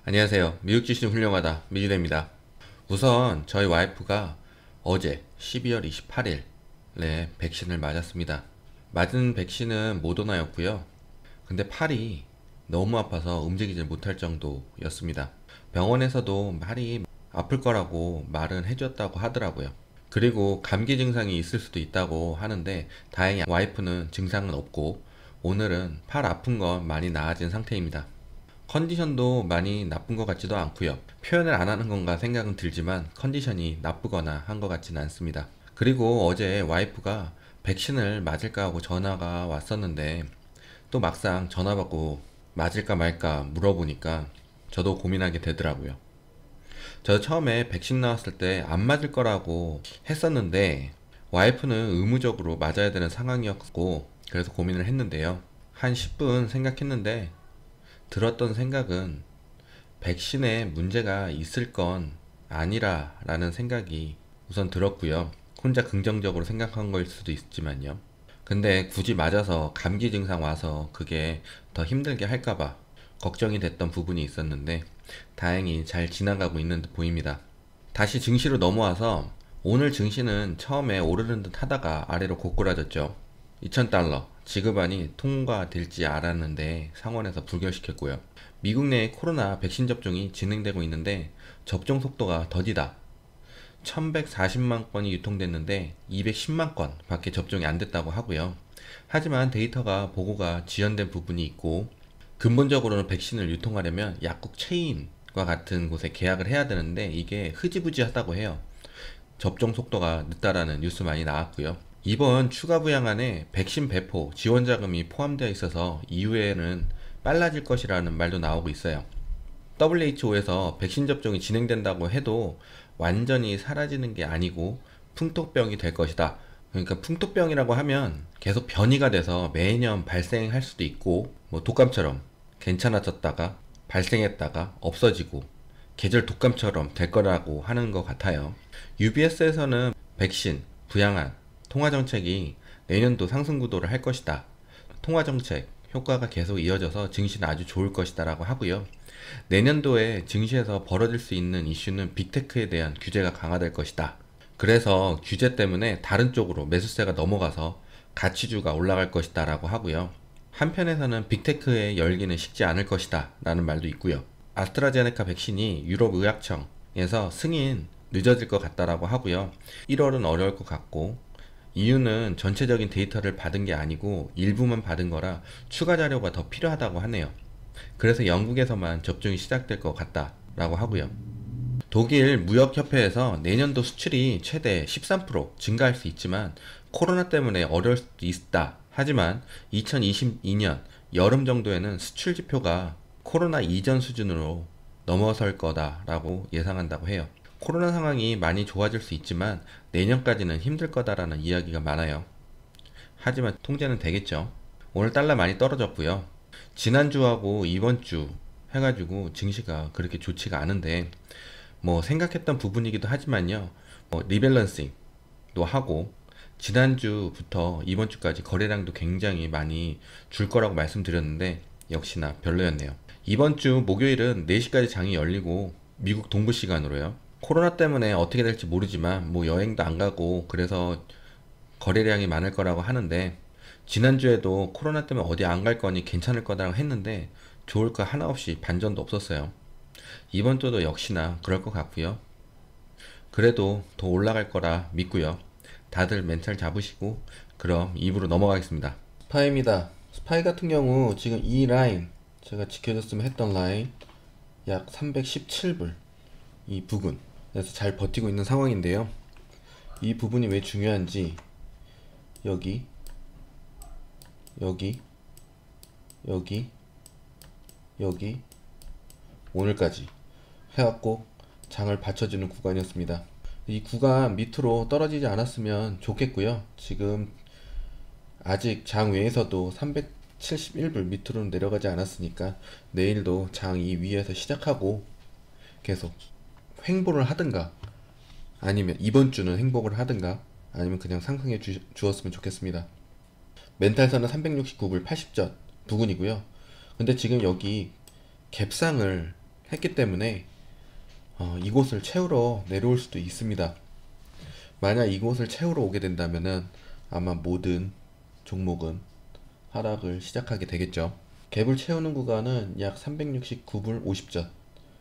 안녕하세요. 미국 지식 훌륭하다 미주대입니다. 우선 저희 와이프가 어제 12월 28일에 백신을 맞았습니다. 맞은 백신은 모더나였고요. 근데 팔이 너무 아파서 움직이지 못할 정도였습니다. 병원에서도 팔이 아플 거라고 말은 해줬다고 하더라고요. 그리고 감기 증상이 있을 수도 있다고 하는데 다행히 와이프는 증상은 없고 오늘은 팔 아픈 건 많이 나아진 상태입니다. 컨디션도 많이 나쁜 것 같지도 않고요. 표현을 안 하는 건가 생각은 들지만 컨디션이 나쁘거나 한 것 같지는 않습니다. 그리고 어제 와이프가 백신을 맞을까 하고 전화가 왔었는데 또 막상 전화 받고 맞을까 말까 물어보니까 저도 고민하게 되더라고요. 저 처음에 백신 나왔을 때 안 맞을 거라고 했었는데 와이프는 의무적으로 맞아야 되는 상황이었고 그래서 고민을 했는데요. 한 10분 생각했는데 들었던 생각은 백신에 문제가 있을 건 아니라 라는 생각이 우선 들었고요. 혼자 긍정적으로 생각한 거일 수도 있지만요. 근데 굳이 맞아서 감기 증상 와서 그게 더 힘들게 할까봐 걱정이 됐던 부분이 있었는데 다행히 잘 지나가고 있는 듯 보입니다. 다시 증시로 넘어와서 오늘 증시는 처음에 오르는 듯 하다가 아래로 고꾸라졌죠. 2000달러 지급안이 통과될지 알았는데 상원에서 불결시켰고요. 미국 내 코로나 백신 접종이 진행되고 있는데 접종 속도가 더디다. 1140만 건이 유통됐는데 210만 건 밖에 접종이 안 됐다고 하고요. 하지만 데이터가 보고가 지연된 부분이 있고 근본적으로는 백신을 유통하려면 약국 체인과 같은 곳에 계약을 해야 되는데 이게 흐지부지하다고 해요. 접종 속도가 늦다라는 뉴스 많이 나왔고요. 이번 추가 부양안에 백신 배포 지원 자금이 포함되어 있어서 이후에는 빨라질 것이라는 말도 나오고 있어요. WHO에서 백신 접종이 진행된다고 해도 완전히 사라지는 게 아니고 풍토병이 될 것이다. 그러니까 풍토병이라고 하면 계속 변이가 돼서 매년 발생할 수도 있고 뭐 독감처럼 괜찮아졌다가 발생했다가 없어지고 계절 독감처럼 될 거라고 하는 것 같아요. UBS에서는 백신, 부양안, 통화정책이 내년도 상승 구도를 할 것이다. 통화정책 효과가 계속 이어져서 증시는 아주 좋을 것이다 라고 하고요. 내년도에 증시에서 벌어질 수 있는 이슈는 빅테크에 대한 규제가 강화될 것이다. 그래서 규제 때문에 다른 쪽으로 매수세가 넘어가서 가치주가 올라갈 것이다 라고 하고요. 한편에서는 빅테크의 열기는 식지 않을 것이다 라는 말도 있고요. 아스트라제네카 백신이 유럽의약청에서 승인 늦어질 것 같다라고 하고요. 1월은 어려울 것 같고 이유는 전체적인 데이터를 받은 게 아니고 일부만 받은 거라 추가 자료가 더 필요하다고 하네요. 그래서 영국에서만 접종이 시작될 것 같다라고 하고요. 독일 무역협회에서 내년도 수출이 최대 13% 증가할 수 있지만 코로나 때문에 어려울 수도 있다. 하지만 2022년 여름 정도에는 수출 지표가 코로나 이전 수준으로 넘어설 거다라고 예상한다고 해요. 코로나 상황이 많이 좋아질 수 있지만 내년까지는 힘들 거다라는 이야기가 많아요. 하지만 통제는 되겠죠. 오늘 달러 많이 떨어졌고요. 지난주하고 이번주 해가지고 증시가 그렇게 좋지가 않은데 뭐 생각했던 부분이기도 하지만요. 리밸런싱도 하고 지난주부터 이번주까지 거래량도 굉장히 많이 줄 거라고 말씀드렸는데 역시나 별로였네요. 이번주 목요일은 4시까지 장이 열리고 미국 동부 시간으로요. 코로나 때문에 어떻게 될지 모르지만 뭐 여행도 안 가고 그래서 거래량이 많을 거라고 하는데 지난주에도 코로나 때문에 어디 안 갈 거니 괜찮을 거라고 했는데 좋을 거 하나 없이 반전도 없었어요. 이번 주도 역시나 그럴 것 같고요. 그래도 더 올라갈 거라 믿고요. 다들 멘탈 잡으시고 그럼 2부로 넘어가겠습니다. 스파이입니다. 스파이 같은 경우 지금 이 라인 제가 지켜줬으면 했던 라인 약 317불 이 부근 그래서 잘 버티고 있는 상황인데요. 이 부분이 왜 중요한지 여기 여기 여기 여기 오늘까지 해갖고 장을 받쳐주는 구간이었습니다. 이 구간 밑으로 떨어지지 않았으면 좋겠고요. 지금 아직 장 외에서도 371불 밑으로 내려가지 않았으니까 내일도 장 이 위에서 시작하고 계속 횡보를 하든가 아니면 이번 주는 행복을 하든가 아니면 그냥 상승해 주었으면 좋겠습니다. 멘탈선은 369불 80전 부근이고요. 근데 지금 여기 갭상을 했기 때문에 이곳을 채우러 내려올 수도 있습니다. 만약 이곳을 채우러 오게 된다면은 아마 모든 종목은 하락을 시작하게 되겠죠. 갭을 채우는 구간은 약 369불 50전,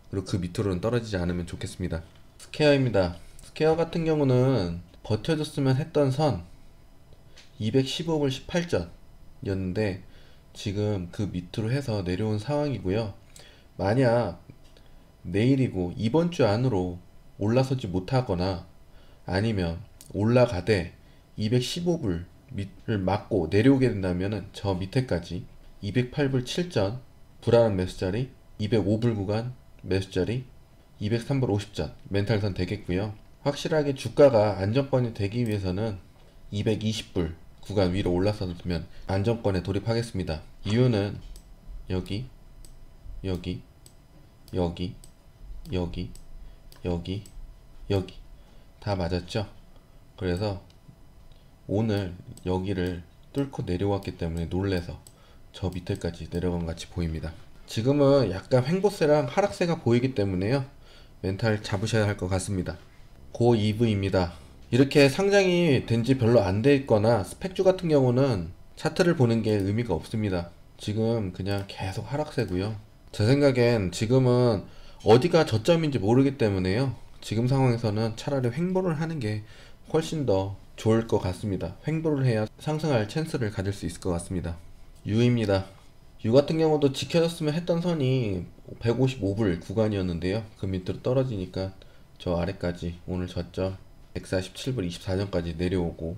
그리고 그 밑으로는 떨어지지 않으면 좋겠습니다. 스퀘어입니다. 스퀘어 같은 경우는 버텨줬으면 했던 선 215불 18전 였는데 지금 그 밑으로 해서 내려온 상황이고요. 만약 내일이고 이번 주 안으로 올라서지 못하거나 아니면 올라가되 215불 밑을 맞고 내려오게 된다면 저 밑에까지 208불 7전 불안한 매수자리, 205불 구간 매수자리, 203불 50전 멘탈선 되겠고요. 확실하게 주가가 안정권이 되기 위해서는 220불 구간 위로 올라서면 안정권에 돌입하겠습니다. 이유는 여기, 여기, 여기, 여기, 여기, 여기 다 맞았죠? 그래서 오늘 여기를 뚫고 내려왔기 때문에 놀래서 저 밑에까지 내려간 같이 보입니다. 지금은 약간 횡보세랑 하락세가 보이기 때문에요, 멘탈 잡으셔야 할 것 같습니다. 고 EV입니다. 이렇게 상장이 된 지 별로 안 돼 있거나 스펙주 같은 경우는 차트를 보는 게 의미가 없습니다. 지금 그냥 계속 하락세고요. 제 생각엔 지금은 어디가 저점인지 모르기 때문에요, 지금 상황에서는 차라리 횡보를 하는 게 훨씬 더 좋을 것 같습니다. 횡보를 해야 상승할 찬스를 가질 수 있을 것 같습니다. U입니다. U 같은 경우도 지켜졌으면 했던 선이 155불 구간이었는데요, 그 밑으로 떨어지니까 저 아래까지 오늘 저점 147불 24전까지 내려오고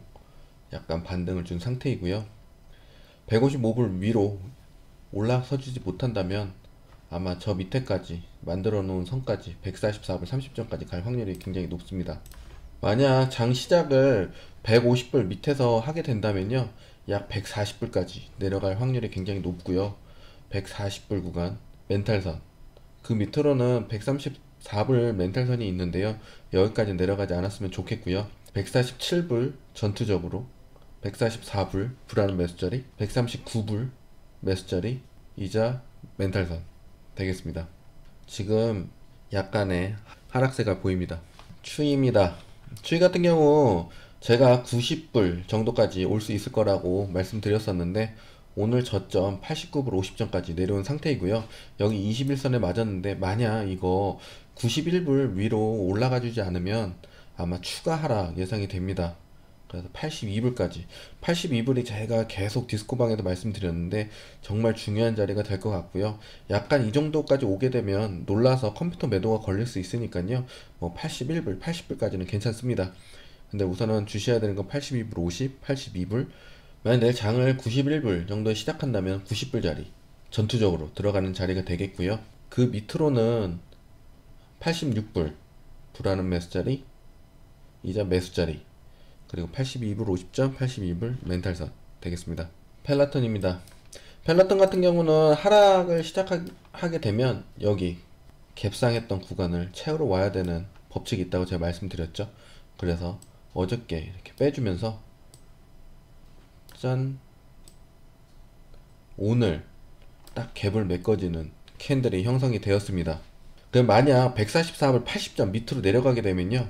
약간 반등을 준 상태이고요. 155불 위로 올라서주지 못한다면 아마 저 밑에까지 만들어 놓은 선까지 144불 30전까지 갈 확률이 굉장히 높습니다. 만약 장 시작을 150불 밑에서 하게 된다면요, 약 140불까지 내려갈 확률이 굉장히 높고요. 140불 구간 멘탈선, 그 밑으로는 134불 멘탈선이 있는데요, 여기까지 내려가지 않았으면 좋겠고요. 147불 전투적으로, 144불 불안한 매수자리, 139불 매수자리 이자 멘탈선 되겠습니다. 지금 약간의 하락세가 보입니다. 추이입니다. 추이 같은 경우 제가 90불 정도까지 올 수 있을 거라고 말씀드렸었는데 오늘 저점 89불 50전까지 내려온 상태이고요. 여기 21선에 맞았는데 만약 이거 91불 위로 올라가 주지 않으면 아마 추가 하락 예상이 됩니다. 그래서 82불까지, 82불이 제가 계속 디스코방에도 말씀드렸는데 정말 중요한 자리가 될 것 같고요. 약간 이 정도까지 오게 되면 놀라서 컴퓨터 매도가 걸릴 수 있으니까요, 뭐 81불 80불까지는 괜찮습니다. 근데 우선은 주셔야 되는 건 82불 50, 82불. 만약 내일 장을 91불 정도에 시작한다면 90불 자리 전투적으로 들어가는 자리가 되겠고요. 그 밑으로는 86불 불하는 매수자리 이자 매수자리, 그리고 82불 50점 82불 멘탈선 되겠습니다. 펠라톤입니다. 펠라톤 같은 경우는 하락을 시작하게 되면 여기 갭상했던 구간을 채우러 와야 되는 법칙이 있다고 제가 말씀드렸죠. 그래서 어저께 이렇게 빼주면서 짠, 오늘 딱 갭을 메꿔지는 캔들이 형성이 되었습니다. 그럼 만약 144불 80점 밑으로 내려가게 되면요,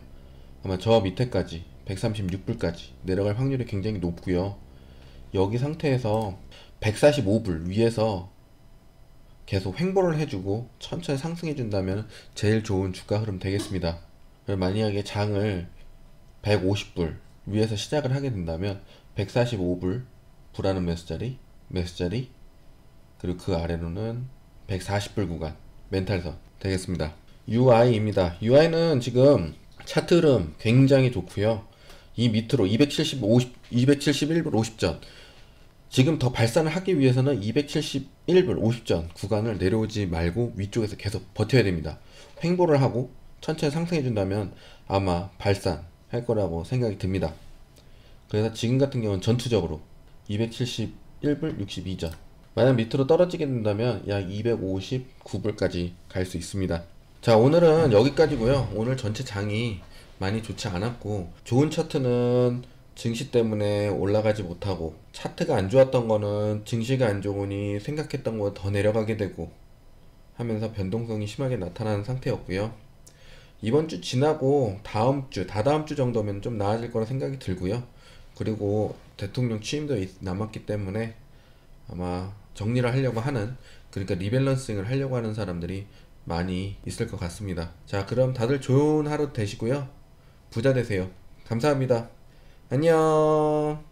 아마 저 밑에까지 136불까지 내려갈 확률이 굉장히 높고요. 여기 상태에서 145불 위에서 계속 횡보를 해주고 천천히 상승해 준다면 제일 좋은 주가 흐름 되겠습니다. 만약에 장을 150불 위에서 시작을 하게 된다면 145불 불하는 매수자리, 그리고 그 아래로는 140불 구간 멘탈선 되겠습니다. UI입니다. UI는 지금 차트 흐름 굉장히 좋고요. 이 밑으로 271불 50전, 지금 더 발산을 하기 위해서는 271불 50전 구간을 내려오지 말고 위쪽에서 계속 버텨야 됩니다. 횡보를 하고 천천히 상승해 준다면 아마 발산할 거라고 생각이 듭니다. 그래서 지금 같은 경우는 전투적으로 271불 62전, 만약 밑으로 떨어지게 된다면 약 259불까지 갈 수 있습니다. 자, 오늘은 여기까지고요. 오늘 전체 장이 많이 좋지 않았고, 좋은 차트는 증시 때문에 올라가지 못하고, 차트가 안 좋았던 거는 증시가 안 좋으니 생각했던 거 더 내려가게 되고 하면서 변동성이 심하게 나타나는 상태였고요. 이번 주 지나고 다음 주, 다다음 주 정도면 좀 나아질 거라 생각이 들고요. 그리고 대통령 취임도 남았기 때문에 아마 정리를 하려고 하는, 그러니까 리밸런싱을 하려고 하는 사람들이 많이 있을 것 같습니다. 자, 그럼 다들 좋은 하루 되시고요. 부자 되세요. 감사합니다. 안녕.